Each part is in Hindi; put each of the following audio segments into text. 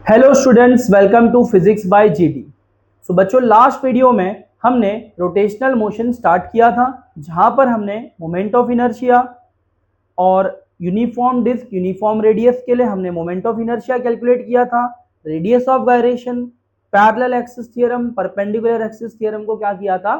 Hello students, welcome to physics by GD. So बच्चों, लास्ट वीडियो में हमने रोटेशनल मोशन स्टार्ट किया था, जहां पर हमने मोमेंट ऑफ इनर्शिया और यूनिफॉर्म डिस्क यूनिफॉर्म रेडियस के लिए हमने मोमेंट ऑफ इनर्शिया कैलकुलेट किया था। Radius of gyration, parallel axis theorem, perpendicular axis theorem को क्या किया था,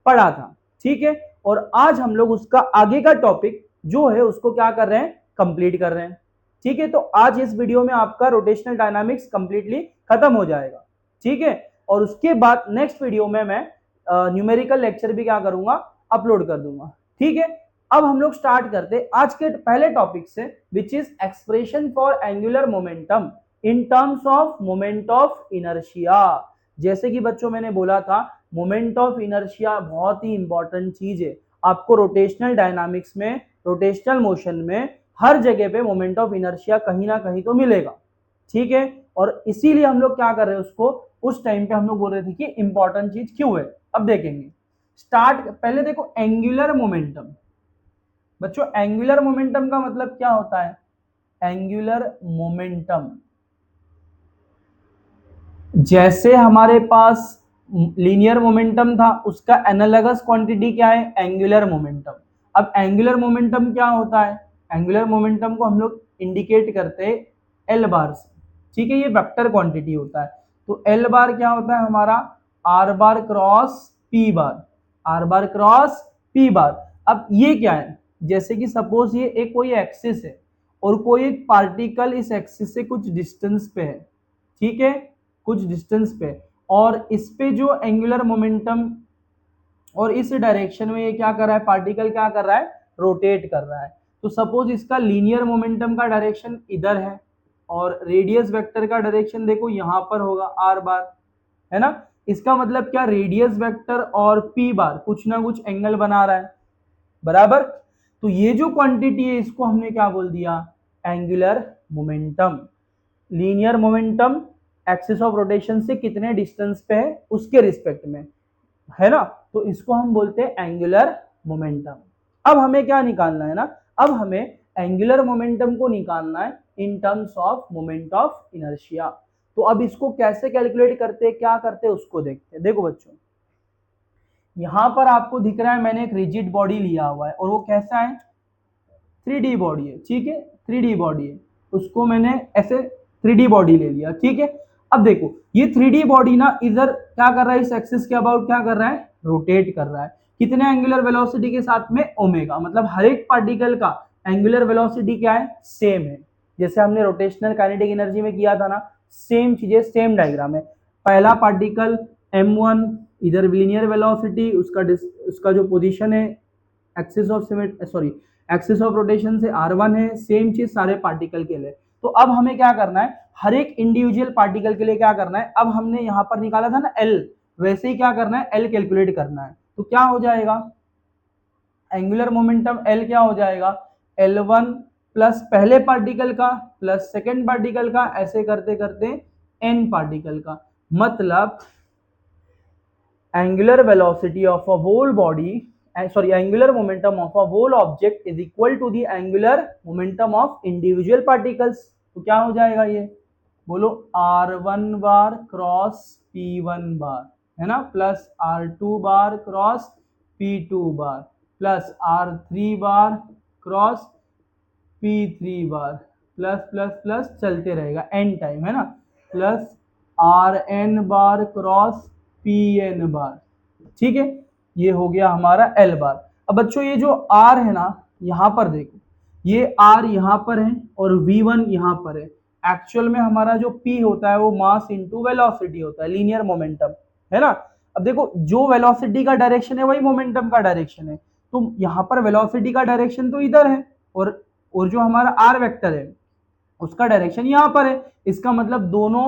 पढ़ा था। ठीक है, और आज हम लोग उसका आगे का टॉपिक जो है उसको क्या कर रहे हैं, कंप्लीट कर रहे हैं। ठीक है, तो आज इस वीडियो में आपका रोटेशनल डायनामिक्स कंप्लीटली खत्म हो जाएगा। ठीक है, और उसके बाद नेक्स्ट वीडियो में मैं न्यूमेरिकल लेक्चर भी क्या करूंगा, अपलोड कर दूंगा। ठीक है, अब हम लोग स्टार्ट करते आज के पहले टॉपिक से, which is expression for angular momentum in terms of moment of inertia. जैसे कि बच्चों मैंने बोला था, मोमेंट ऑफ इनर्शिया बहुत ही इंपॉर्टेंट चीज है। आपको रोटेशनल डायनामिक्स में, रोटेशनल मोशन में हर जगह पे मोमेंट ऑफ इनर्शिया कहीं ना कहीं तो मिलेगा। ठीक है, और इसीलिए हम लोग क्या कर रहे हैं, उसको उस टाइम पे हम लोग बोल रहे थे कि इंपॉर्टेंट चीज क्यों है। अब देखेंगे, स्टार्ट पहले देखो एंगुलर मोमेंटम। बच्चों, एंगुलर मोमेंटम का मतलब क्या होता है? एंगुलर मोमेंटम जैसे हमारे पास लीनियर मोमेंटम था, उसका एनालॉगस क्वांटिटी क्या है? Angular momentum. अब एंगुलर मोमेंटम क्या होता है? एंगुलर मोमेंटम को हम लोग इंडिकेट करते हैं एल बार से। ठीक है, ये वेक्टर क्वांटिटी होता है। तो एल बार क्या होता है हमारा? Are bar cross P bar, R bar cross P बार। अब ये क्या है? जैसे कि सपोज ये एक कोई एक्सिस है और कोई एक पार्टिकल इस एक्सिस से कुछ डिस्टेंस पे है। ठीक है, कुछ डिस्टेंस पे, और इस पे जो एंगुलर मोमेंटम, और इस डायरेक्शन में ये क्या कर रहा है, पार्टिकल क्या कर रहा है, रोटेट कर रहा है। तो सपोज इसका लीनियर मोमेंटम का डायरेक्शन इधर है, और रेडियस वेक्टर का डायरेक्शन देखो यहां पर होगा आर बार, है ना। इसका मतलब क्या, रेडियस वेक्टर और पी बार कुछ ना कुछ एंगल बना रहा है, बराबर। तो ये जो क्वांटिटी है इसको हमने क्या बोल दिया, angular momentum. Linear momentum axis of rotation से कितने डिस्टेंस पे है उसके रिस्पेक्ट में, है ना। तो इसको हम बोलते हैं एंगुलर मोमेंटम। अब हमें क्या निकालना है ना, अब हमें एंगुलर मोमेंटम को निकालना है in terms of moment of inertia. तो अब इसको कैसे कैलकुलेट करते हैं, क्या करते हैं, उसको देखते हैं। देखो बच्चों, यहां पर आपको दिख रहा है मैंने एक रिजिड बॉडी लिया हुआ है, और वो कैसा है, 3D बॉडी है। ठीक है, 3D बॉडी है, उसको मैंने ऐसे 3D बॉडी ले लिया। ठीक है, अब देखो ये 3D बॉडी ना इधर क्या कर रहा है, इस एक्सिस के अबाउट क्या कर रहा है, रोटेट कर रहा है। कितने एंगुलर वेलोसिटी के साथ में? ओमेगा। मतलब हर एक पार्टिकल का एंगुलर वेलोसिटी क्या है, सेम है। जैसे हमने रोटेशनल काइनेटिक एनर्जी में किया था ना, सेम चीजें, सेम डायग्राम है। पहला पार्टिकल m1, इधर लीनियर वेलोसिटी, उसका जो पोजीशन है axis of sorry axis of rotation से r1 है। सेम चीज सारे पार्टिकल के लिए। तो अब हमें क्या करना है, हर एक इंडिविजुअल पार्टिकल के लिए क्या करना है, अब हमने यहां पर निकाला था ना L, वैसे ही क्या करना है, L कैलकुलेट करना है। तो क्या हो जाएगा, एंगुलर मोमेंटम L क्या हो जाएगा, L1 प्लस पहले पार्टिकल का प्लस सेकेंड पार्टिकल का, ऐसे करते करते n पार्टिकल का। मतलब angular velocity of a whole body, angular momentum of a whole object is equal to the angular momentum of individual particles। तो क्या हो जाएगा ये, बोलो, r1 बार क्रॉस p1 बार, है ना, प्लस r2 बार क्रॉस p2 बार, प्लस r3 बार क्रॉस p3 बार, प्लस प्लस प्लस चलते रहेगा n टाइम, है ना, प्लस rn बार क्रॉस pn बार। ठीक है, ये हो गया हमारा L बार। अब बच्चों ये जो R है ना, यहां पर देखो, ये R यहां पर है और V1 यहां पर है। एक्चुअल में हमारा जो P होता है वो मास इनटू वेलोसिटी होता है, लीनियर मोमेंटम, है ना। अब देखो जो वेलोसिटी का डायरेक्शन है वही मोमेंटम का डायरेक्शन है। तो यहाँ पर वेलोसिटी का डायरेक्शन तो इधर है, और जो हमारा R वेक्टर है उसका डायरेक्शन यहाँ पर है। इसका मतलब दोनों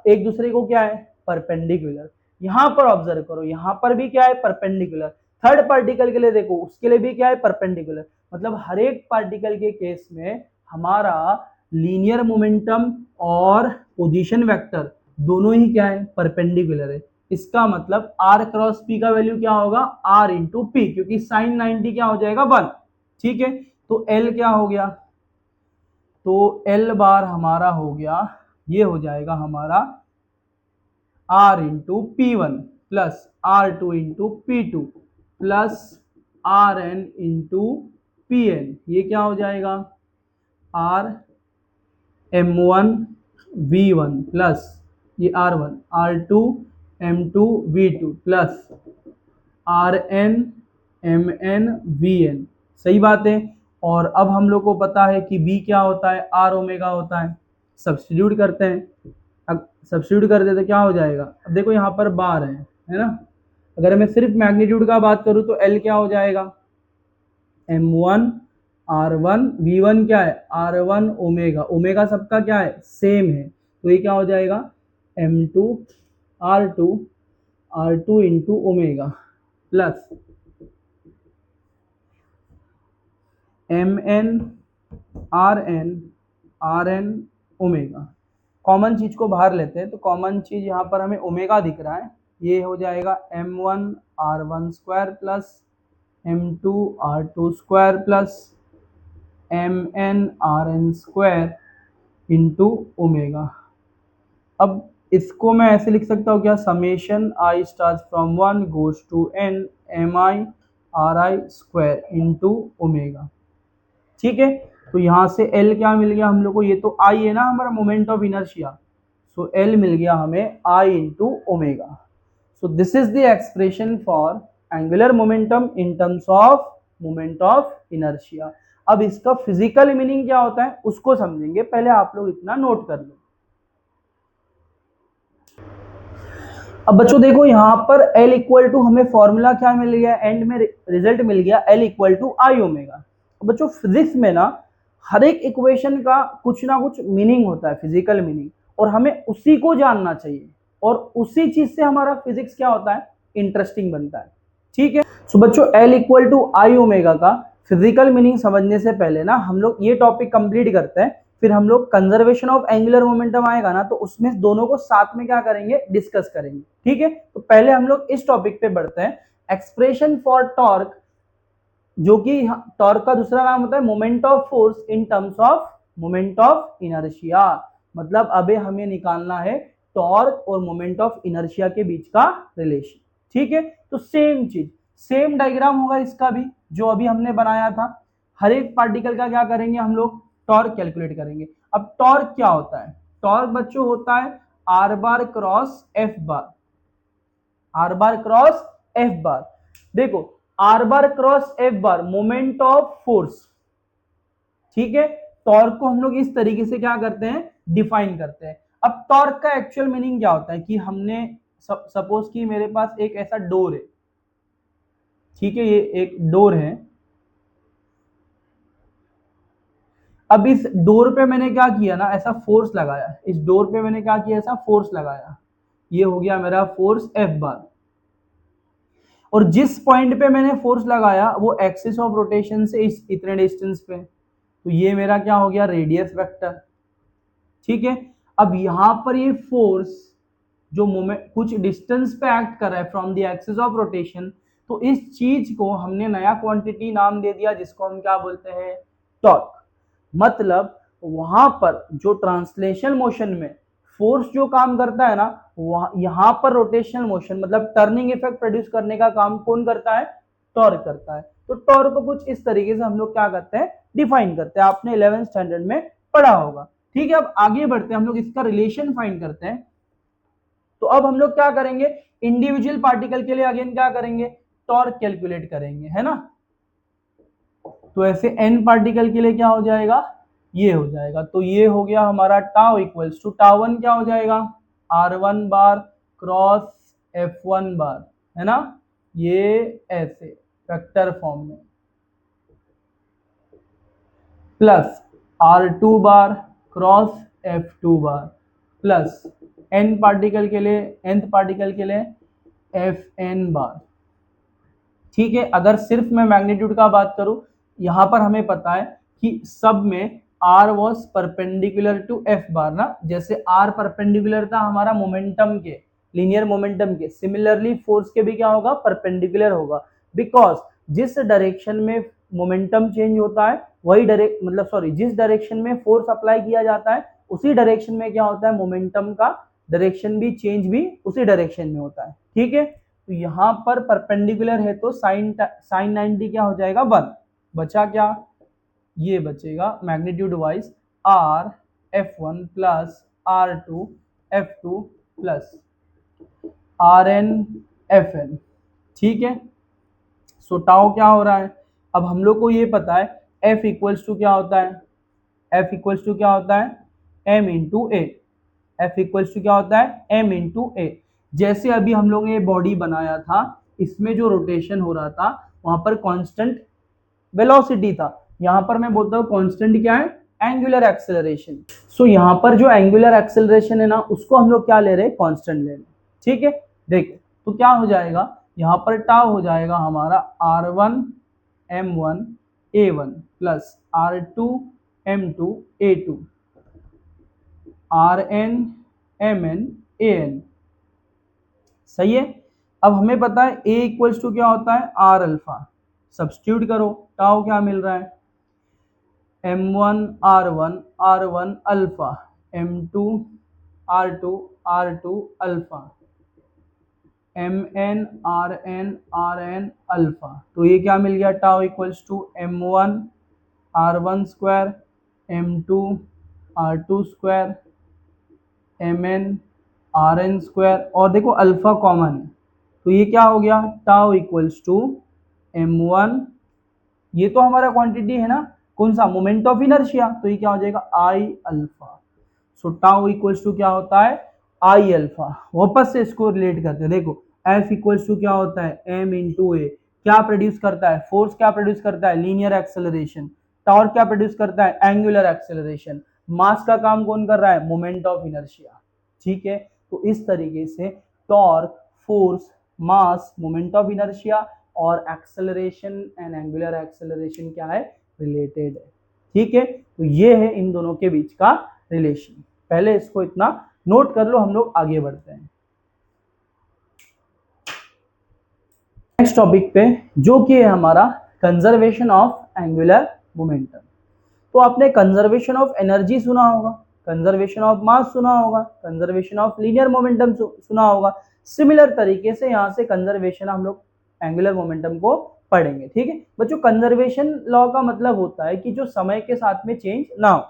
एक दूसरे को क्या है, परपेंडिकुलर। यहां पर ऑब्जर्व करो, यहां पर भी क्या है, परपेंडिकुलर। थर्ड पार्टिकल के लिए देखो, उसके लिए भी क्या है, परपेंडिकुलर। मतलब हर एक पार्टिकल के केस में हमारा लीनियर मोमेंटम और पोजीशन वेक्टर दोनों ही क्या है, परपेंडिकुलर है। इसका मतलब r क्रॉस p का वैल्यू क्या होगा, r इंटू पी, क्योंकि साइन 90 क्या हो जाएगा, 1। ठीक है, तो L क्या हो गया, तो L बार हमारा हो गया ये हो जाएगा हमारा R into P1 plus R2 into P2 plus Rn into Pn। ये क्या हो जाएगा R M1 V1 प्लस ये R1 R2 M2 V2 plus Rn Mn Vn। सही बात है। और अब हम लोग को पता है कि B क्या होता है, R ओमेगा होता है। सब्स्टिट्यूट करते हैं, अब सब्स्टिट्यूट कर दे तो क्या हो जाएगा, अब देखो यहाँ पर बार है ना। अगर मैं सिर्फ मैग्नीट्यूड का बात करूँ तो L क्या हो जाएगा, M1 R1 V1 क्या है R1 ओमेगा, ओमेगा सबका क्या है सेम है, तो ये क्या हो जाएगा M2 R2 into omega plus Mn Rn omega. Common चीज को बाहर लेते हैं तो कॉमन चीज यहाँ पर हमें ओमेगा दिख रहा है, ये हो जाएगा M1 R1 square plus M2 R2 square plus Mn Rn square into omega. अब इसको मैं ऐसे लिख सकता हूँ क्या, summation I start from 1 goes to n mi ri square into omega. ठीक है, तो यहाँ से L क्या मिल गया हम लोग को, ये तो I है ना हमारा moment of inertia, so L मिल गया हमें I into omega. So this is the expression for angular momentum in terms of moment of inertia. अब इसका फिजिकल मीनिंग क्या होता है उसको समझेंगे, पहले आप लोग इतना नोट कर लो। अब बच्चों देखो यहाँ पर L इक्वल टू हमें फॉर्मूला क्या मिल गया, एंड में रिजल्ट मिल गया L equal to I omega. बच्चों फिजिक्स में ना हर एक इक्वेशन का कुछ ना कुछ मीनिंग होता है, फिजिकल मीनिंग, और हमें उसी को जानना चाहिए और उसी चीज से हमारा फिजिक्स क्या होता है इंटरेस्टिंग बनता है। ठीक है, सो बच्चों L equal to I omega का फिजिकल मीनिंग समझने से पहले ना हम लोग ये टॉपिक कंप्लीट करते हैं, फिर हम लोग कंजर्वेशन ऑफ एंगुलर मोमेंटम आएगा ना तो उसमें दोनों को साथ में क्या करेंगे डिस्कस करेंगे। ठीक है, तो पहले हम लोग इस टॉपिक पे बढ़ते हैं, एक्सप्रेशन फॉर टॉर्क, जो कि टॉर्क का दूसरा नाम होता है moment of force in terms of moment of inertia. मतलब अबे हमें निकालना है टॉर्क और मोमेंट ऑफ इनर्शिया के बीच का रिलेशन। ठीक है, तो सेम चीज, सेम डायग्राम होगा इसका भी जो अभी हमने बनाया था। हर एक पार्टिकल का क्या करेंगे हम लोग, टॉर्क कैलकुलेट करेंगे। अब टॉर्क क्या होता है, टॉर्क बच्चों होता है R bar cross F bar, R bar cross F bar. देखो R bar cross F bar moment of force. ठीक है, टॉर्क को हम लोग इस तरीके से क्या करते हैं डिफाइन करते हैं। अब टॉर्क का एक्चुअल मीनिंग क्या होता है कि हमने सपोज कि मेरे पास एक ऐसा डोर है, ठीक है ये एक डोर है, अब इस डोर पे मैंने क्या किया ना ऐसा फोर्स लगाया, इस डोर पे मैंने क्या किया ऐसा फोर्स लगाया, ये हो गया मेरा फोर्स एफ बार। और जिस पॉइंट पे मैंने फोर्स लगाया वो एक्सिस ऑफ रोटेशन से इस इतने डिस्टेंस पे, तो ये मेरा क्या हो गया रेडियस वेक्टर। ठीक है, अब यहां पर ये फोर्स जो मोमेंट कुछ डिस्टेंस पे एक्ट कर रहा है from the axis of rotation, तो इस चीज को हमने नया क्वांटिटी नाम दे दिया जिसको हम क्या बोलते हैं टॉर्क। मतलब वहां पर जो ट्रांसलेशनल मोशन में फोर्स जो काम करता है ना, यहाँ पर रोटेशनल मोशन मतलब टर्निंग इफेक्ट प्रोड्यूस करने का काम कौन करता है, टॉर्क करता है। तो टॉर्क को कुछ इस तरीके से हम लोग क्या करते हैं डिफाइन करते हैं, आपने 11th स्टैंडर्ड में पढ़ा होगा। ठीक है, अब आगे बढ़ते हैं, हम लोग इसका रिलेशन फाइंड करते हैं। तो अब हम लोग क्या करेंगे इंडिविजुअल पार्टिकल के लिए अगेन क्या करेंगे टॉर्क कैलकुलेट करेंगे, है ना। तो ऐसे n पार्टिकल के लिए क्या हो जाएगा ये हो जाएगा, तो ये हो गया हमारा tau equals to tau one क्या हो जाएगा r1 बार क्रॉस f1 बार, है ना, ये ऐसे वेक्टर फॉर्म में, प्लस r2 बार क्रॉस f2 बार प्लस n पार्टिकल के लिए nth पार्टिकल के लिए fn बार। ठीक है, अगर सिर्फ मैं मैग्नीट्यूड का बात करूं, यहां पर हमें पता है कि सब में r was perpendicular to f bar ना, जैसे r परपेंडिकुलर था हमारा मोमेंटम के लीनियर मोमेंटम के, सिमिलरली फोर्स के भी क्या होगा परपेंडिकुलर होगा, बिकॉज जिस डायरेक्शन में मोमेंटम चेंज होता है वही डायरेक्ट मतलब सॉरी जिस डायरेक्शन में फोर्स अप्लाई किया जाता है उसी डायरेक्शन में क्या होता है, मोमेंटम का डायरेक्शन भी चेंज भी उसी डायरेक्शन में होता है। ठीक है, तो यहाँ पर परपेंडिकुलर है तो साइन 90 क्या हो जाएगा 1, बचा क्या, ये बचेगा magnitude wise R F1 plus R2 F2 plus Rn Fn। ठीक है, सो टाउ क्या हो रहा है, अब हम लोग को ये पता है F इक्वल्स टू क्या होता है, F इक्वल्स टू क्या होता है m into A, F equals to क्या होता है m इंटू ए। जैसे अभी हम लोग ने ये बॉडी बनाया था, इसमें जो रोटेशन हो रहा था वहां पर कांस्टेंट वेलोसिटी था, यहाँ पर मैं बोलता हूँ कांस्टेंट क्या है, एंगुलर एक्सेलरेशन। सो यहाँ पर जो एंगुलर एक्सेलरेशन है ना, उसको हम लोग क्या ले रहे हैं, कांस्टेंट ले रहे हैं। ठीक है, देखिए तो क्या हो जाएगा, यहाँ पर टाउ हो जाएगा हमारा R1 M1 A1 plus R2 M2 A2 Rn Mn An। सही है, अब हमें पता है A इक्वल्स टू क्या होता है R अल्फा, सब्स्टिट्यूट करो, टाउ क्या मिल रहा है M1 R1 alpha M2 R2 alpha Mn Rn alpha. तो ये क्या मिल गया, tau equals to M1 R1 square M2 R2 square Mn Rn square, और देखो अल्फा कॉमन है तो ये क्या हो गया, टाउ इक्वल्स टू M1, ये तो हमारा क्वांटिटी है ना, कौन सा, मोमेंट ऑफ इनर्शिया, तो ये क्या हो जाएगा I alpha. So tau equals to क्या होता है आई अल्फा। वापस से इसको रिलेट करते हैं, देखो एफ इक्वल्स टू क्या होता है एम इंटू ए, क्या प्रोड्यूस करता है फोर्स, क्या प्रोड्यूस करता है लीनियर एक्सेलरेशन, टॉर्क क्या प्रोड्यूस करता है एंगुलर एक्सेलरेशन, मास का काम कौन कर रहा है मोमेंट ऑफ इनर्शिया। ठीक है, तो इस तरीके से torque, force, mass, moment of inertia और एक्सेलरेशन एंड एंगुलर एक्सेलरेशन क्या है, रिलेटेड है। ठीक है, तो ये है इन दोनों के बीच का रिलेशन, पहले इसको इतना नोट कर लो, हम लोग आगे बढ़ते हैं नेक्स्ट टॉपिक पे, जो कि है हमारा कंजर्वेशन ऑफ एंगुलर मोमेंटम। तो आपने कंजर्वेशन ऑफ एनर्जी सुना होगा, कंजर्वेशन ऑफ मास सुना होगा, कंजर्वेशन ऑफ लीनियर मोमेंटम सुना होगा। सिमिलर तरीके से यहाँ से कंजर्वेशन हम लोग एंगुलर मोमेंटम को पढ़ेंगे। ठीक है बच्चों, कंजर्वेशन लॉ का मतलब होता है कि जो समय के साथ में चेंज ना हो।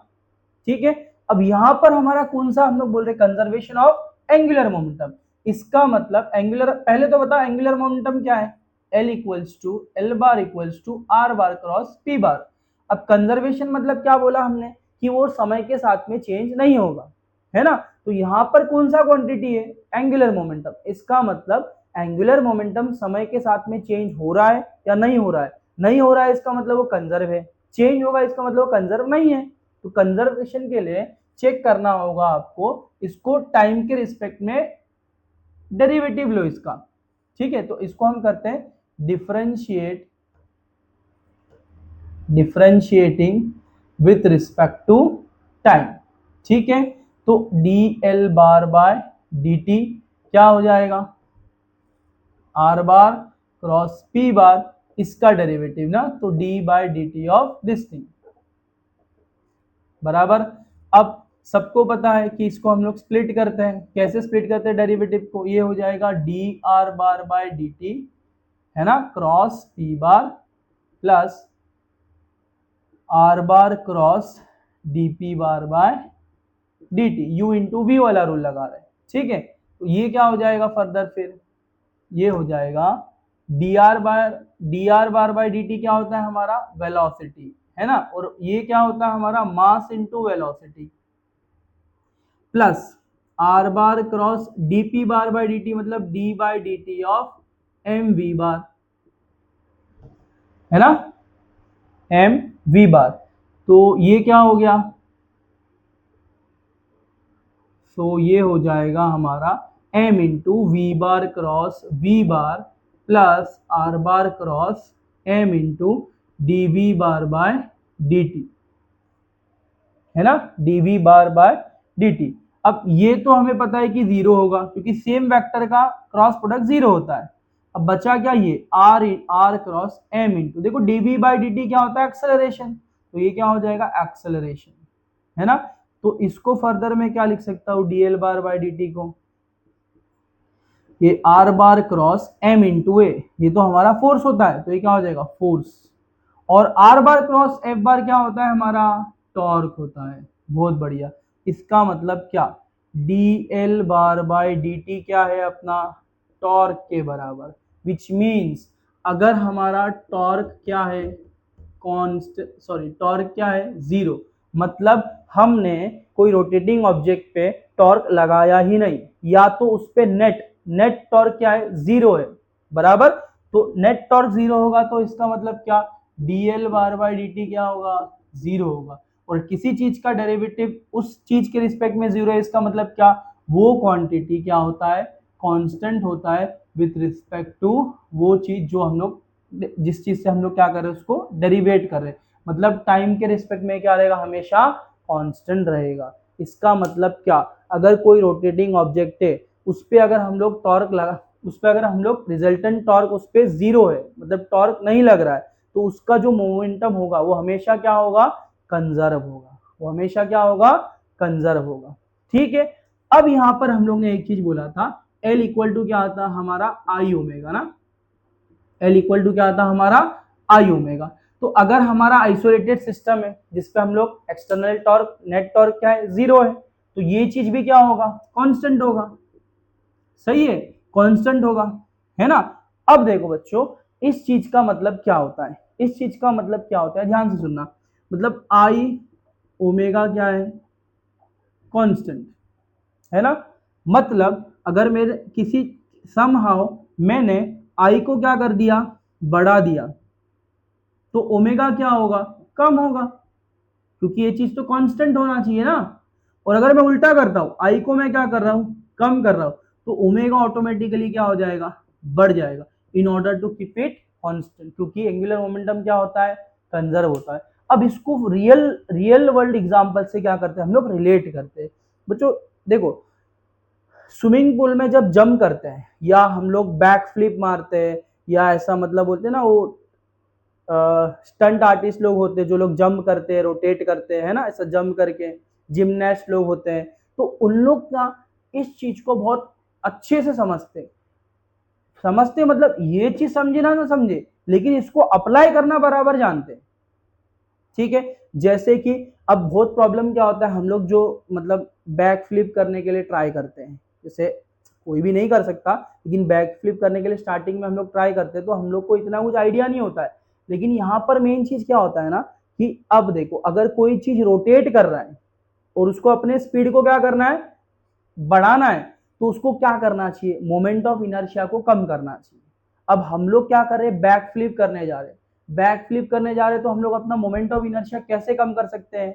ठीक है, अब यहाँ पर हमारा कौन सा हम लोग बोल रहे हैं, कंजर्वेशन ऑफ एंगुलर मोमेंटम। इसका मतलब एंगुलर, पहले तो बता एंगुलर मोमेंटम क्या है, L equals to L bar equals to R bar cross P bar. अब कंजर्वेशन मतलब क्या बोला हमने, कि वो समय के साथ में चेंज नहीं होगा, है ना। तो यहाँ पर कौन सा क्वांटिटी है, एंगुलर मोमेंटम। इसका मतलब एंगुलर मोमेंटम समय के साथ में चेंज हो रहा है या नहीं हो रहा है, नहीं हो रहा है इसका मतलब वो कंजर्व है, चेंज होगा इसका मतलब वो कंजर्व नहीं है। तो कंजर्वेशन के लिए चेक करना होगा आपको, इसको टाइम के रिस्पेक्ट में डेरिवेटिव लो इसका। ठीक है, तो इसको हम करते हैं differentiating with respect to time. ठीक है, तो dl बार बाय dt क्या हो जाएगा, r bar cross p bar, इसका डेरिवेटिव ना, तो d by dt of this thing बराबर। अब सबको पता है कि इसको हम लोग स्प्लिट करते हैं, कैसे स्प्लिट करते हैं डेरिवेटिव को, ये हो जाएगा dr बार बाय dt, है ना, cross p bar plus r bar cross dp bar by dt, u into V वाला रूल लगा रहे हैं। ठीक है, तो ये क्या हो जाएगा फर्दर, फिर ये हो जाएगा dr बार बाय dt क्या होता है हमारा वेलोसिटी, है ना, और ये क्या होता है हमारा mass into velocity, plus r bar cross dp bar by dt मतलब d by dt of mv bar, है ना, mv बार। तो ये क्या हो गया, तो ये हो जाएगा हमारा m into v bar cross v bar plus r bar cross m into dv bar by dt, है ना, dv बार बाय dt। अब ये तो हमें पता है कि जीरो होगा क्योंकि सेम वेक्टर का क्रॉस प्रोडक्ट जीरो होता है। अब बचा क्या, ये r क्रॉस m इंटू, देखो dv बाय dt क्या होता है एक्सेलरेशन, तो ये क्या हो जाएगा एक्सेलरेशन, है ना। तो इसको फर्दर में क्या लिख सकता हूँ, dl बार बाय dt को, ये r bar cross m into ए, ये तो हमारा फोर्स होता है, तो ये क्या हो जाएगा फोर्स, और r बार क्रॉस f बार क्या होता है हमारा, टॉर्क होता है। बहुत बढ़िया। इसका मतलब क्या, dl बार बाय dt क्या है अपना, टॉर्क के बराबर, विच मीन्स अगर हमारा टॉर्क क्या है, टॉर्क क्या है, जीरो, मतलब हमने कोई रोटेटिंग ऑब्जेक्ट पे टॉर्क लगाया ही नहीं, या तो उस पे नेट टॉर्क क्या है, जीरो है, बराबर। तो नेट टॉर्क जीरो होगा तो इसका मतलब क्या, dl बार बाय dt क्या होगा, जीरो होगा। और किसी चीज का डेरिवेटिव उस चीज के रिस्पेक्ट में जीरो है, इसका मतलब क्या, वो क्वांटिटी क्या होता है, कांस्टेंट होता है विथ रिस्पेक्ट टू वो चीज जो हम लोग, जिस चीज से हम लोग क्या कर रहे हैं उसको डेरिवेट कर रहे हैं, मतलब टाइम के रिस्पेक्ट में क्या रहेगा, हमेशा कांस्टेंट रहेगा। इसका मतलब क्या, अगर कोई रोटेटिंग ऑब्जेक्ट है, उस पर अगर हम लोग टॉर्क लगा, उस पर अगर हम लोग रिजल्टेंट टॉर्क उस पर जीरो है, मतलब टॉर्क नहीं लग रहा है, तो उसका जो मोमेंटम होगा वो हमेशा क्या होगा, कंजर्व होगा, वो हमेशा क्या होगा, कंजर्व होगा। ठीक है। अब यहां पर हम लोग ने एक चीज बोला था, L इक्वल टू क्या आता हमारा, आई ओमेगा ना, L इक्वल टू क्या आता हमारा, आई ओमेगा। तो अगर हमारा आइसोलेटेड सिस्टम है जिसपे हम लोग एक्सटर्नल टॉर्क, नेट टॉर्क क्या है, जीरो है, तो ये चीज भी क्या होगा, कांस्टेंट होगा। सही है, कांस्टेंट होगा, है ना। अब देखो बच्चों, इस चीज का मतलब क्या होता है, इस चीज का मतलब क्या होता है, ध्यान से सुनना, मतलब आई ओमेगा क्या है, कांस्टेंट, है ना। मतलब अगर मेरे किसी समहाउ मैंने आई को क्या कर दिया, बढ़ा दिया, तो ओमेगा क्या होगा, कम होगा, क्योंकि ये चीज तो कांस्टेंट होना चाहिए ना। और अगर मैं उल्टा करता हूं, आई को मैं क्या कर रहा हूं, कम कर रहा हूं, तो ओमेगा ऑटोमेटिकली क्या हो जाएगा, बढ़ जाएगा, in order to keep it constant, क्योंकि एंगुलर मोमेंटम क्या होता है, कंजर्व होता है। अब इसको रियल वर्ल्ड एग्जांपल से क्या करते हैं हम लोग, रिलेट करते हैं। बच्चों देखो, स्विमिंग पूल में जब जंप करते हैं, या हम लोग बैक फ्लिप मारते हैं, या ऐसा मतलब बोलते हैं ना, वो स्टंट आर्टिस्ट लोग होते हैं जो लोग जंप करते हैं, रोटेट करते हैं ना, ऐसा जंप करके, जिमनास्ट लोग होते हैं, तो उन लोग का इस चीज को बहुत अच्छे से समझते मतलब ये चीज समझे ना समझे, लेकिन इसको अप्लाई करना बराबर जानते हैं। ठीक है। जैसे कि अब बहुत प्रॉब्लम क्या होता है, हम लोग जो मतलब बैक फ्लिप करने के लिए ट्राई करते हैं, जैसे कोई भी नहीं कर सकता, लेकिन बैक फ्लिप करने के लिए स्टार्टिंग में हम लोग ट्राई करते हैं, तो हम लोग को इतना कुछ आइडिया नहीं होता है। लेकिन यहाँ पर मेन चीज क्या होता है ना, कि अब देखो अगर कोई चीज रोटेट कर रहा है और उसको अपने स्पीड को क्या करना है, बढ़ाना है, तो उसको क्या करना चाहिए, मोमेंट ऑफ इनर्शिया को कम करना चाहिए। अब हम लोग क्या कर रहे हैं, बैक फ्लिप करने जा रहे हैं, बैक फ्लिप करने जा रहे हैं, तो हम लोग अपना मोमेंट ऑफ इनर्शिया कैसे कम कर सकते हैं,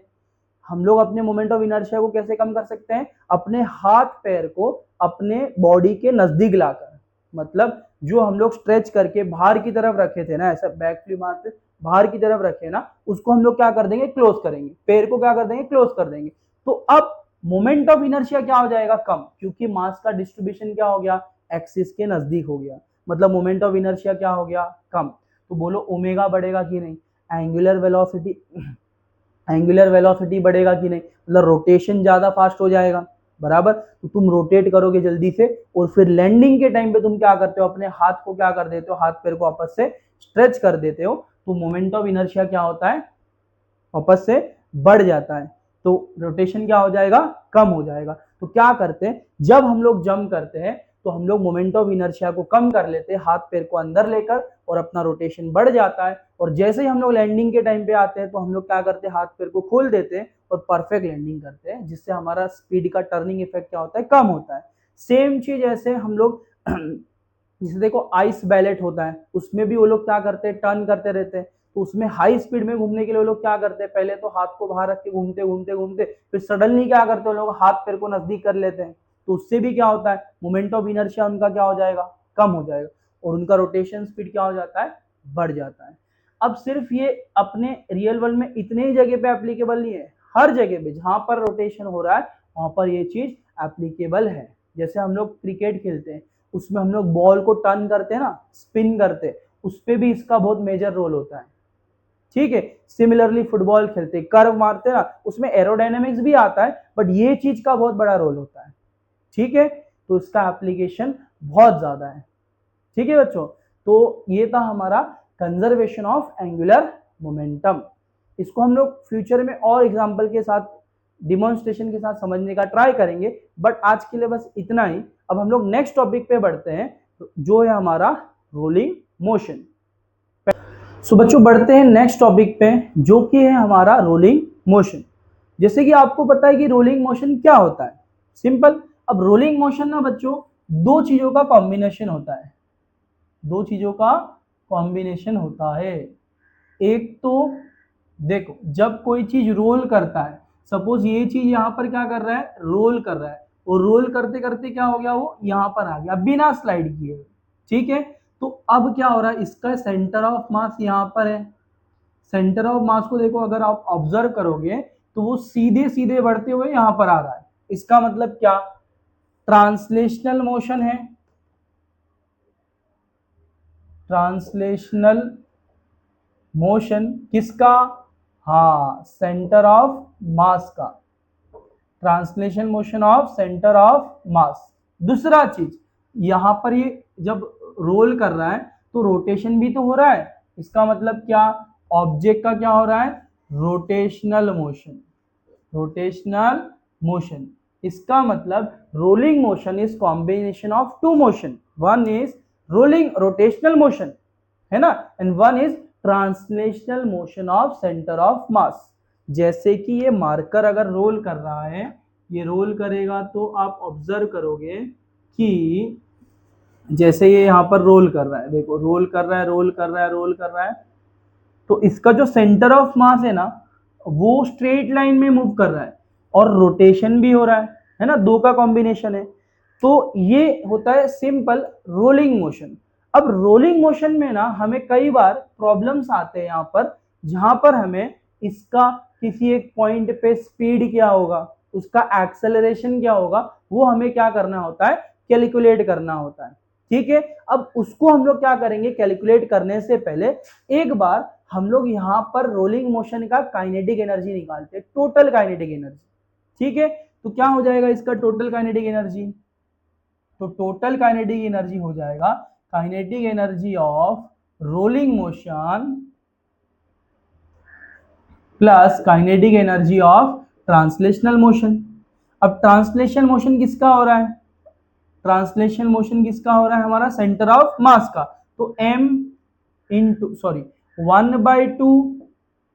हम लोग अपने मोमेंट ऑफ इनर्शिया को कैसे कम कर सकते हैं, अपने हाथ पैर को अपने बॉडी के नजदीक लाकर, मतलब जो हम लोग स्ट्रेच करके बाहर की तरफ रखे थे ना, ऐसा बैक फ्लिप मारते बाहर की तरफ रखे ना, उसको हम लोग क्या कर देंगे, क्लोज करेंगे, पैर को क्या कर देंगे, क्लोज कर देंगे। तो अब मोमेंट ऑफ इनर्शिया क्या हो जाएगा, कम, क्योंकि मास का डिस्ट्रीब्यूशन क्या हो गया, एक्सिस के नजदीक हो गया, मतलब मोमेंट ऑफ इनर्शिया क्या हो गया, कम। तो बोलो ओमेगा बढ़ेगा कि नहीं, एंगुलर वेलोसिटी, एंगुलर वेलोसिटी बढ़ेगा कि नहीं, मतलब रोटेशन ज्यादा फास्ट हो जाएगा, बराबर। तो तुम रोटेट करोगे जल्दी से, और फिर लैंडिंग के टाइम पे तुम क्या करते हो, अपने हाथ को क्या कर देते हो, हाथ पैर को आपस से स्ट्रेच कर देते हो, तो मोमेंट ऑफ इनर्शिया क्या होता है, वापस से बढ़ जाता है, तो रोटेशन क्या हो जाएगा, कम हो जाएगा। तो क्या करते हैं, जब हम लोग जंप करते हैं, तो हम लोग मोमेंट ऑफ इनर्शिया को कम कर लेते हैं, हाथ पैर को अंदर लेकर, और अपना रोटेशन बढ़ जाता है। और जैसे ही हम लोग लैंडिंग के टाइम पे आते हैं, तो हम लोग क्या करते हैं, हाथ पैर को खोल देते हैं और परफेक्ट लैंडिंग करते हैं, जिससे हमारा स्पीड का टर्निंग इफेक्ट क्या होता है, कम होता है। सेम चीज ऐसे हम लोग जैसे देखो आइस बैलेट होता है, उसमें भी वो लोग क्या करते हैं, टर्न करते रहते हैं, तो उसमें हाई स्पीड में घूमने के लिए वो लोग क्या करते हैं, पहले तो हाथ को बाहर रख के घूमते घूमते घूमते, फिर सडनली क्या करते हैं, लोग हाथ पैर को नजदीक कर लेते हैं, तो उससे भी क्या होता है, मोमेंट ऑफ इनर्शिया उनका क्या हो जाएगा, कम हो जाएगा, और उनका रोटेशन स्पीड क्या हो जाता है, बढ़ जाता है। अब सिर्फ ये अपने रियल वर्ल्ड में इतने ही जगह पे एप्लीकेबल नहीं है, हर जगह पे जहां पर रोटेशन हो रहा है वहां पर ये चीज एप्लीकेबल है। जैसे हम लोग क्रिकेट खेलते हैं, उसमें हम लोग बॉल को टर्न करते हैं ना, स्पिन करते हैं, उस पर भी इसका बहुत मेजर रोल होता है। ठीक है। सिमिलरली फुटबॉल खेलते कर्व मारते हैं ना, उसमें एरोडायनेमिक्स भी आता है, बट ये चीज का बहुत बड़ा रोल होता है। ठीक है, तो इसका एप्लीकेशन बहुत ज्यादा है। ठीक है बच्चों, तो ये था हमारा कंजर्वेशन ऑफ एंगुलर मोमेंटम। इसको हम लोग फ्यूचर में और एग्जांपल के साथ, डिमॉन्स्ट्रेशन के साथ समझने का ट्राई करेंगे, बट आज के लिए बस इतना ही। अब हम लोग नेक्स्ट टॉपिक पे बढ़ते हैं, जो है हमारा रोलिंग मोशन। सो बच्चों बढ़ते हैं नेक्स्ट टॉपिक पे, जो कि है हमारा रोलिंग मोशन। जैसे कि आपको पता है कि रोलिंग मोशन क्या होता है, सिंपल। अब रोलिंग मोशन ना बच्चों दो चीजों का कॉम्बिनेशन होता है, दो चीजों का कॉम्बिनेशन होता है। एक तो देखो, जब कोई चीज रोल करता है, सपोज ये चीज यहाँ पर क्या कर रहा है, रोल कर रहा है, और रोल करते करते क्या हो गया, वो यहाँ पर आ गया बिना स्लाइड किए। ठीक है, तो अब क्या हो रहा है, इसका सेंटर ऑफ मास यहाँ पर है। सेंटर ऑफ मास को देखो, अगर आप ऑब्जर्व करोगे तो वो सीधे सीधे बढ़ते हुए यहाँ पर आ रहा है। इसका मतलब क्या, ट्रांसलेशनल मोशन है। ट्रांसलेशनल मोशन किसका, हाँ सेंटर ऑफ मास का, translation motion of centre of मास। दूसरा चीज, यहां पर ये जब रोल कर रहा है तो रोटेशन भी तो हो रहा है। इसका मतलब क्या, ऑब्जेक्ट का क्या हो रहा है, रोटेशनल मोशन। रोटेशनल मोशन, इसका मतलब rolling motion is combination of two motion, one is rolling rotational motion है ना, and one is translational motion of centre of mass. जैसे कि ये मार्कर अगर रोल कर रहा है, ये रोल करेगा तो आप ऑब्जर्व करोगे कि जैसे ये यहाँ पर रोल कर रहा है, देखो रोल कर रहा है, रोल कर रहा है, रोल कर रहा है, तो इसका जो सेंटर ऑफ मास है ना, वो स्ट्रेट लाइन में मूव कर रहा है और रोटेशन भी हो रहा है ना, दो का कॉम्बिनेशन है। तो ये होता है सिंपल रोलिंग मोशन। अब रोलिंग मोशन में ना हमें कई बार प्रॉब्लम्स आते हैं यहाँ पर, जहां पर हमें इसका किसी एक पॉइंट पे स्पीड क्या होगा, उसका एक्सेलरेशन क्या होगा, वो हमें क्या करना होता है, कैलकुलेट करना होता है। ठीक है, अब उसको हम लोग क्या करेंगे, कैलकुलेट करने से पहले एक बार हम लोग यहाँ पर रोलिंग मोशन का काइनेटिक एनर्जी निकालते हैं, टोटल काइनेटिक एनर्जी। ठीक है, तो क्या हो जाएगा इसका टोटल काइनेटिक एनर्जी, तो टोटल काइनेटिक एनर्जी हो जाएगा kinetic energy of rolling motion plus kinetic energy of translational motion. अब ट्रांसलेशनल मोशन किसका हो रहा है, ट्रांसलेशनल मोशन किसका हो रहा है, हमारा सेंटर ऑफ मास का। तो m into sorry 1/2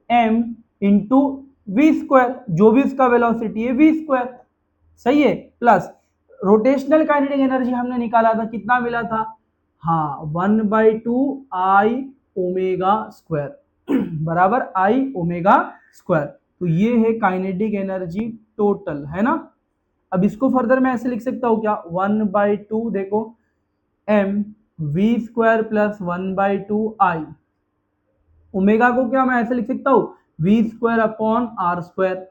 m into v square, जो भी उसका वेलोसिटी है v स्क्वायर, सही है, प्लस रोटेशनल काइनेटिक एनर्जी हमने निकाला था, कितना मिला था, हाँ 1/2 I ओमेगा स्क्वायर बराबर I ओमेगा स्क्वायर। तो ये है काइनेटिक एनर्जी टोटल, है ना। अब इसको फर्दर मैं ऐसे लिख सकता हूँ क्या, 1/2 देखो m v square plus 1/2 I, omega को क्या मैं ऐसे लिख सकता हूँ, v square upon are square,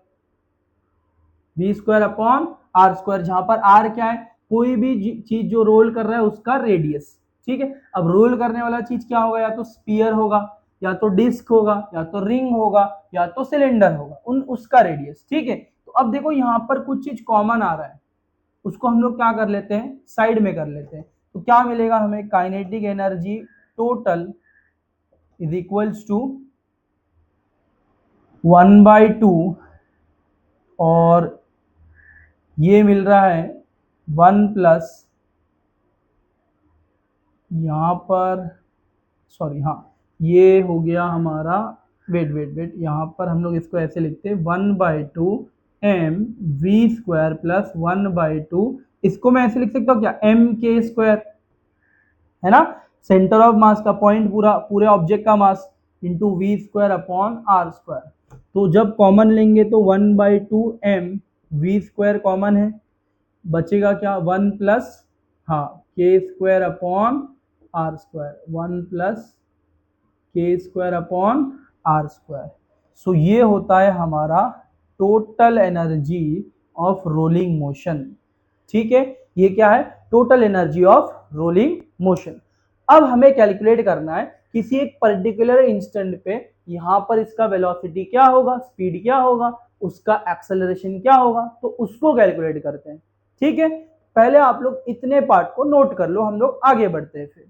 v square upon are square, जहां पर r क्या है, कोई भी चीज जो रोल कर रहा है उसका रेडियस। ठीक है, अब रोल करने वाला चीज क्या होगा, या तो स्पीयर होगा, या तो डिस्क होगा, या तो रिंग होगा, या तो सिलेंडर होगा, उसका रेडियस। ठीक है, तो अब देखो यहाँ पर कुछ चीज कॉमन आ रहा है, उसको हम लोग क्या कर लेते हैं, साइड में कर लेते हैं। तो क्या मिलेगा हमें, kinetic energy total is equals to 1/2 और ये मिल रहा है 1 प्लस यहाँ पर, सॉरी हाँ ये हो गया हमारा, वेट यहाँ पर हम लोग इसको ऐसे लिखते हैं 1/2 m v स्क्वायर प्लस 1/2, इसको मैं ऐसे लिख सकता हूँ क्या, m k स्क्वायर, है ना, सेंटर ऑफ मास का पॉइंट, पूरे ऑब्जेक्ट का mass into v square upon are square. तो जब कॉमन लेंगे तो 1/2 m v स्क्वायर कॉमन है, बचेगा क्या, 1 प्लस हाँ k square upon are square, 1 plus के square upon are square. So ये होता है हमारा total energy of rolling motion. ठीक है, ये क्या है, total energy of rolling motion. अब हमें कैलकुलेट करना है किसी एक पर्टिकुलर इंस्टेंट पे यहाँ पर इसका वेलोसिटी क्या होगा, स्पीड क्या होगा, उसका एक्सेलरेशन क्या होगा, तो उसको कैलकुलेट करते हैं। ठीक है, पहले आप लोग इतने पार्ट को नोट कर लो, हम लोग आगे बढ़ते हैं फिर।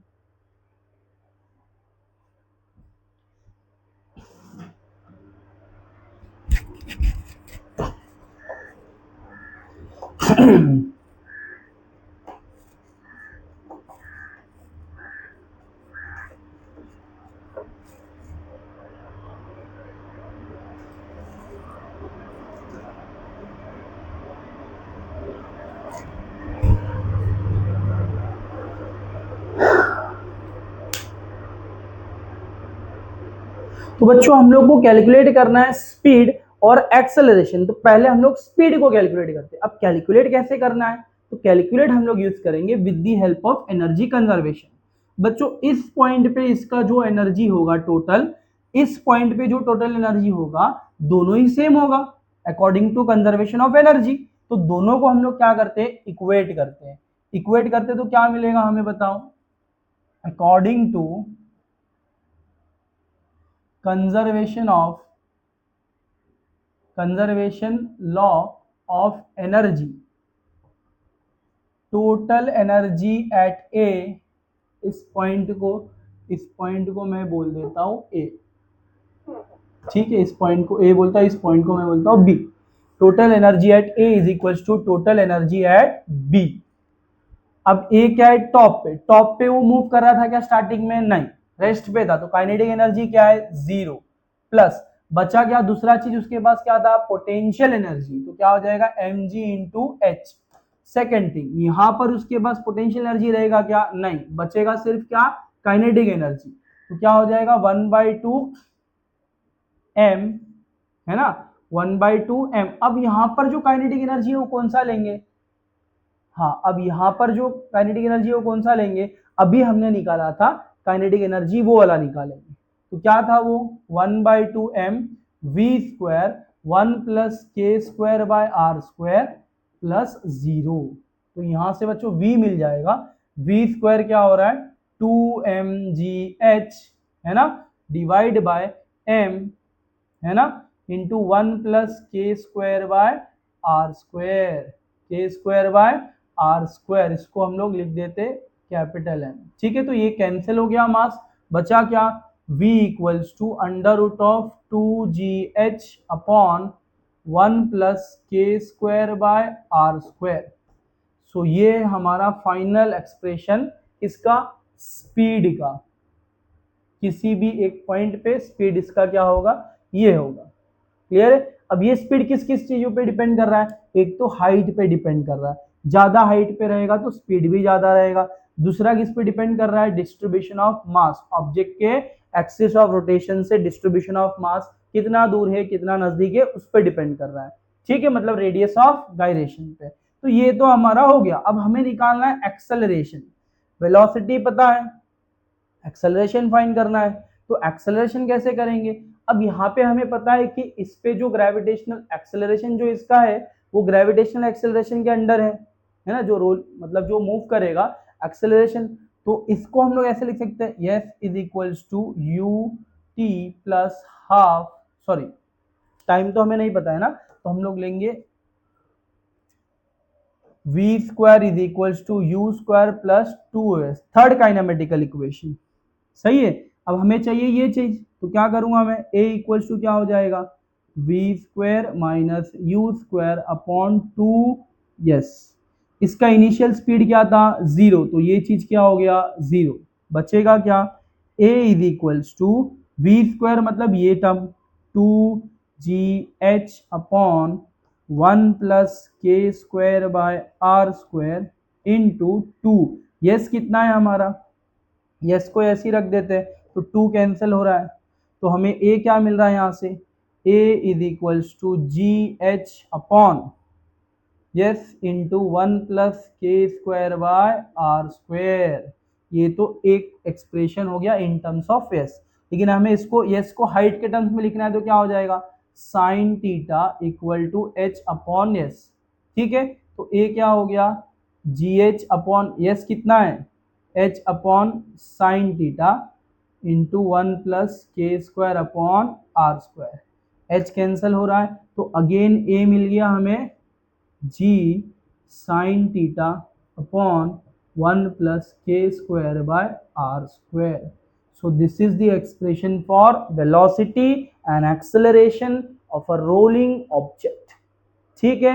तो बच्चों हम लोग को कैलकुलेट करना है स्पीड और एक्सेलरेशन। तो पहले हम लोग स्पीड को कैलकुलेट करते हैं। अब कैलकुलेट कैसे करना है, तो कैलकुलेट हम लोग यूज करेंगे with the help of energy conservation. बच्चों इस पॉइंट पे इसका जो एनर्जी होगा टोटल, इस पॉइंट पे जो टोटल एनर्जी होगा दोनों ही सेम होगा according to conservation of energy. तो दोनों को हम लोग क्या करते हैं, इक्वेट करते हैं। इक्वेट करते तो क्या मिलेगा हमें बताओ, according to conservation law of energy, total energy at A, इस पॉइंट को मैं बोल देता हूं A। ठीक है, इस पॉइंट को A बोलता है, इस पॉइंट को मैं बोलता हूं B। Total energy at A is equal to total energy at B। अब A क्या है, टॉप पे, टॉप पे वो मूव कर रहा था क्या स्टार्टिंग में, नहीं, रेस्ट पे था, तो काइनेटिक एनर्जी क्या है, 0 प्लस बचा क्या दूसरा चीज उसके पास क्या था, पोटेंशियल एनर्जी, तो क्या हो जाएगा mg into H. Second thing, यहां पर उसके पास पोटेंशियल एनर्जी रहेगा क्या, नहीं, बचेगा सिर्फ क्या, काइनेटिक एनर्जी, तो क्या हो जाएगा 1/2 m, है ना, 1/2 m। अब यहां पर जो काइनेटिक एनर्जी है वो कौन सा लेंगे, हाँ, अब यहां पर जो काइनेटिक एनर्जी है वो कौन सा लेंगे, अभी हमने निकाला था काइनेटिक एनर्जी, वो वाला निकालेंगे। तो क्या था वो 1/2 m v स्क्वायर 1 प्लस के square by are square plus 0। तो यहां से बच्चों v मिल जाएगा, v स्क्वायर क्या हो रहा है 2mgh, है ना, डिवाइड बाय m, है ना, इंटू 1 प्लस के स्क्वायर बाय आर स्क्वायर, के स्क्वायर बाय आर स्क्वायर, इसको हम लोग लिख देते कैपिटल एम। ठीक है, तो ये कैंसिल हो गया मास, बचा क्या, v equals to under root of 2gh upon 1 plus के square by are square. So ये हमारा फाइनल एक्सप्रेशन इसका स्पीड का, किसी भी एक पॉइंट पे स्पीड इसका क्या होगा, ये होगा। क्लियर है। अब ये स्पीड किस किस चीजों पे डिपेंड कर रहा है, एक तो हाइट पे डिपेंड कर रहा है, ज्यादा हाइट पे रहेगा तो स्पीड भी ज्यादा रहेगा। दूसरा किस पे डिपेंड कर रहा है, डिस्ट्रीब्यूशन ऑफ मास, ऑब्जेक्ट के एक्सिस ऑफ रोटेशन से डिस्ट्रीब्यूशन ऑफ मास कितना दूर है कितना नजदीक है उस पर डिपेंड कर रहा है। ठीक है, मतलब रेडियस ऑफ गायरेशन पे। तो ये तो हमारा हो गया। अब हमें निकालना है एक्सेलरेशन। वेलोसिटी पता है, एक्सेलरेशन फाइंड करना है, तो एक्सेलरेशन कैसे करेंगे। अब यहाँ पे हमें पता है कि इस पे जो ग्रेविटेशनल एक्सेलरेशन जो इसका है वो ग्रेविटेशनल एक्सेलरेशन के अंडर है ना, जो रोल मतलब जो मूव करेगा एक्सेलरेशन। तो इसको हम लोग ऐसे लिख सकते हैं, s is equals to u t plus half, sorry time तो हमें नहीं पता है ना, तो हम लोग लेंगे v square is equals to u square plus 2s, third kinematical equation. सही है। अब हमें चाहिए ये चीज, तो क्या करूंगा मैं, a इक्वल्स टू क्या हो जाएगा, v square minus you square upon 2s। इसका इनिशियल स्पीड क्या था 0, तो ये चीज क्या हो गया 0, बचेगा क्या, a is equals to v square मतलब ये टर्म 2gh अपॉन 1 प्लस के square by are square into 2। S कितना है हमारा, यस को ऐसे ही रख देते हैं, तो 2 कैंसिल हो रहा है, तो हमें a क्या मिल रहा है यहाँ से, a is equals to g h upon s into 1 plus के स्क्वायर बाय आर स्क्वायर। ये तो एक एक्सप्रेशन हो गया इन टर्म्स ऑफ यस, लेकिन हमें इसको यस को हाइट के टर्म्स में लिखना है, तो क्या हो जाएगा sine theta equal to h upon s. ठीक है, तो a क्या हो गया जी एच अपॉन यस कितना है, H upon sine theta into 1 plus के square upon are square. H cancel हो रहा है तो अगेन ए मिल गया हमें G sine theta upon 1 plus के square by are square. So this is the expression for velocity and acceleration of a rolling object। ठीक है।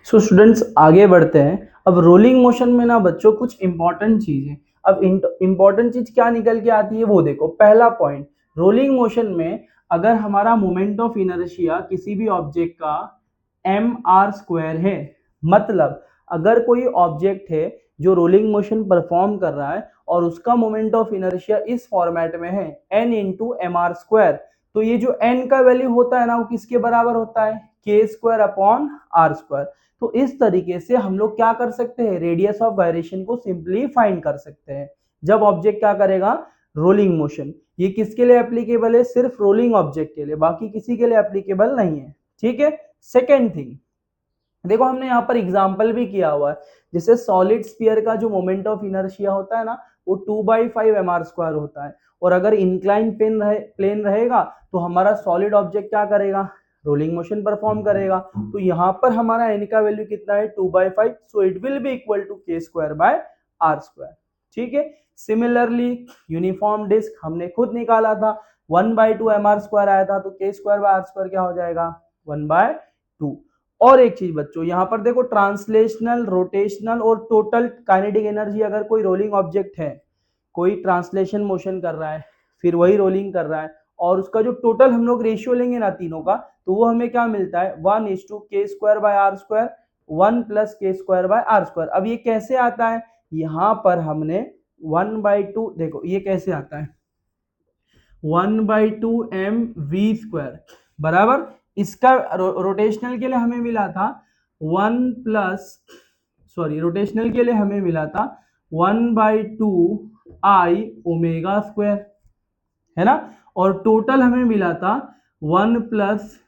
सो स्टूडेंट्स आगे बढ़ते हैं। अब रोलिंग मोशन में ना बच्चों कुछ इंपॉर्टेंट चीज है। अब इंपॉर्टेंट चीज क्या निकल के आती है वो देखो। पहला पॉइंट, रोलिंग मोशन में अगर हमारा मोमेंट ऑफ इनर्शिया किसी भी ऑब्जेक्ट का एम आर स्क्वायर है, मतलब अगर कोई ऑब्जेक्ट है जो रोलिंग मोशन परफॉर्म कर रहा है और उसका मोमेंट ऑफ इनर्शिया इस फॉर्मेट में है n into m r square, तो ये जो एन का वैल्यू होता है ना वो किसके बराबर होता है, के स्क्वायर अपॉन आर स्क्वायर। तो इस तरीके से हम लोग क्या कर सकते हैं, रेडियस ऑफ गायरेशन को सिंपली फाइंड कर सकते हैं जब ऑब्जेक्ट क्या करेगा, रोलिंग मोशन। ये किसके लिए एप्लीकेबल है, सिर्फ रोलिंग ऑब्जेक्ट के लिए, बाकी किसी के लिए एप्लीकेबल नहीं है। ठीक है। सेकेंड थिंग देखो, हमने यहाँ पर एग्जाम्पल भी किया हुआ है, जैसे सॉलिड स्फीयर का जो मोमेंट ऑफ इनर्शिया होता है ना वो 2/5 एम आर स्क्वायर होता है, और अगर इंक्लाइन प्लेन रहेगा तो हमारा सॉलिड ऑब्जेक्ट क्या करेगा, रोलिंग मोशन परफॉर्म करेगा। तो यहाँ पर हमारा एन का वैल्यू कितना है, 2/5, so it will be equal to k square by are square. ठीक है। सिमिलरली यूनिफॉर्म डिस्क हमने खुद निकाला था, 1/2 एम आर स्क्वायर आया था, तो के स्क्वायर बाय आर स्क्वायर क्या हो जाएगा, 1/2। और एक चीज बच्चों यहाँ पर देखो, ट्रांसलेशनल, रोटेशनल और टोटल काइनेटिक एनर्जी, अगर कोई रोलिंग ऑब्जेक्ट है, कोई ट्रांसलेशन मोशन कर रहा है फिर वही रोलिंग कर रहा है, और उसका जो टोटल हम लोग रेशियो लेंगे ना तीनों का, तो वो हमें क्या मिलता है, 1:k square by are square, 1 plus के स्क्वायर बाय आर स्क्वायर। अब ये कैसे आता है, यहाँ पर हमने 1/2, देखो ये कैसे आता है, 1/2 एम वी स्क्वायर बराबर, इसका रोटेशनल के लिए हमें मिला था 1 प्लस, सॉरी रोटेशनल के लिए हमें मिला था 1/2 आई ओमेगा स्क्वायर, है ना, और टोटल हमें मिला था 1 प्लस,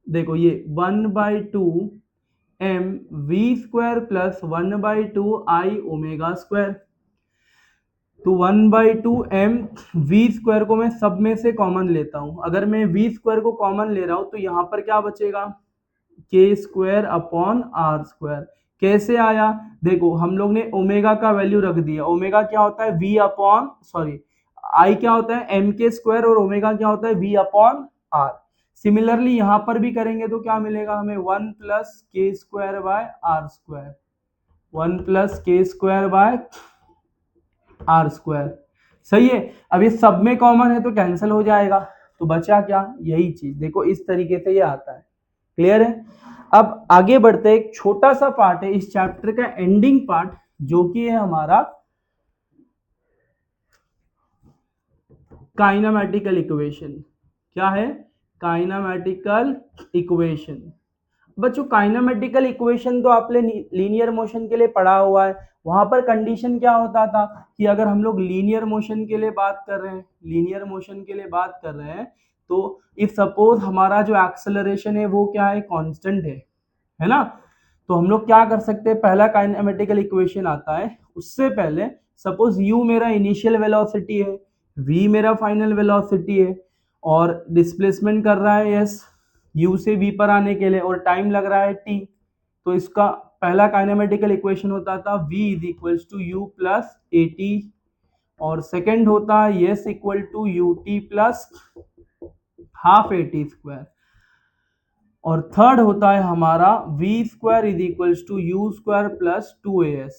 देखो ये 1/2 m v square plus 1/2 I omega square. तो 1/2 एम वी स्क्वायर को मैं सब में से कॉमन लेता हूं, अगर मैं वी स्क्वायर को कॉमन ले रहा हूं तो यहां पर क्या बचेगा, के स्क्वायर अपॉन आर स्क्वायर। कैसे आया, देखो हम लोग ने ओमेगा का वैल्यू रख दिया, ओमेगा क्या होता है, वी अपॉन, सॉरी आई क्या होता है एम के स्क्वायर, और ओमेगा क्या होता है वी अपॉन आर। सिमिलरली यहां पर भी करेंगे तो क्या मिलेगा हमें, 1 प्लस के square by are square, 1 plus के स्क्वायर बाय आर स्क्वायर। सही है। अब ये सब में कॉमन है तो कैंसिल हो जाएगा, तो बचा क्या, यही चीज, देखो इस तरीके से ये आता है। क्लियर है। अब आगे बढ़ते हैं, एक छोटा सा पार्ट है इस चैप्टर का, एंडिंग पार्ट, जो कि है हमारा काइनेमेटिकल इक्वेशन। क्या है, काइनेमेटिकल इक्वेशन। बच्चों काइनेमेटिकल इक्वेशन तो आपने लीनियर मोशन के लिए पढ़ा हुआ है, वहां पर कंडीशन क्या होता था कि अगर हम लोग लीनियर मोशन के लिए बात कर रहे हैं, लीनियर मोशन के लिए बात कर रहे हैं, तो इफ सपोज हमारा जो एक्सेलरेशन है वो क्या है, कांस्टेंट है ना, तो हम लोग क्या कर सकते हैं, पहला काइनेमेटिकल इक्वेशन आता है, उससे पहले सपोज u मेरा इनिशियल वेलोसिटी है, v मेरा फाइनल वेलोसिटी है, और डिस्प्लेसमेंट कर रहा है s u से v पर आने के लिए, और टाइम लग रहा है t, तो इसका पहला काइनेमेटिकल इक्वेशन होता था v is equals to u plus a t, और सेकेंड होता है s equal to u t plus half a t square, और थर्ड होता है हमारा v square is equals to u square plus 2as।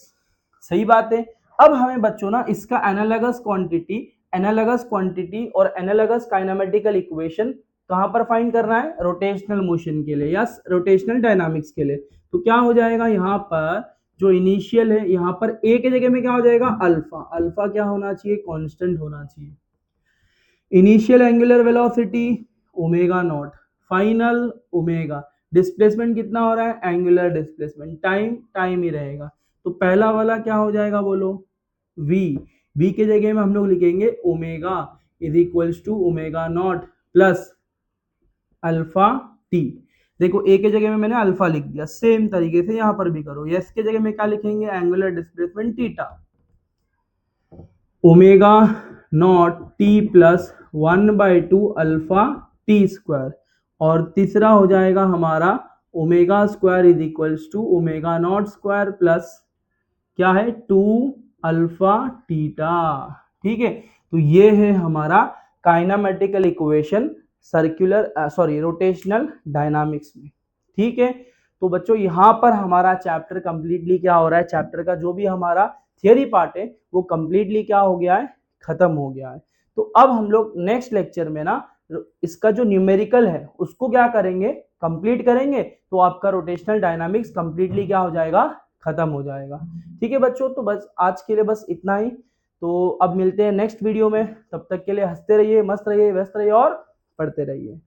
सही बात है। अब हमें बच्चों ना इसका एनालॉगस क्वांटिटी और एनालॉगस काइनेमेटिकल इक्वेशन कहां पर फाइंड करना है, रोटेशनल मोशन के लिए या रोटेशनल डायनामिक्स के लिए। तो क्या हो जाएगा, यहाँ पर जो इनिशियल है, यहाँ पर a के जगह में क्या हो जाएगा, अल्फा, अल्फा क्या होना चाहिए, कांस्टेंट होना चाहिए। Initial angular velocity omega naught, final omega, displacement कितना हो रहा है, एंगुलर डिस्प्लेसमेंट, टाइम ही रहेगा। तो पहला वाला क्या हो जाएगा बोलो, v के जगह में हम लोग लिखेंगे omega is equals to omega naught plus alpha t. देखो a के जगह में मैंने अल्फा लिख दिया, सेम तरीके से यहां पर भी करो, s के जगह में क्या लिखेंगे, angular displacement theta, omega naught t plus 1/2 alpha t square, और तीसरा हो जाएगा हमारा omega square is equals to omega naught square plus क्या है 2 अल्फा थीटा। ठीक है, तो ये है हमारा kinematical equation circular rotational dynamics में। ठीक है, तो बच्चों यहाँ पर हमारा चैप्टर कंप्लीटली क्या हो रहा है, चैप्टर का जो भी हमारा थियरी पार्ट है वो कंप्लीटली क्या हो गया है, खत्म हो गया है। तो अब हम लोग नेक्स्ट लेक्चर में ना इसका जो न्यूमेरिकल है उसको क्या करेंगे, कंप्लीट करेंगे, तो आपका रोटेशनल डायनामिक्स कंप्लीटली क्या हो जाएगा, खत्म हो जाएगा। ठीक है बच्चों, तो बस आज के लिए बस इतना ही। तो अब मिलते हैं नेक्स्ट वीडियो में, तब तक के लिए हंसते रहिए, मस्त रहिए, व्यस्त रहिए और पढ़ते रहिए।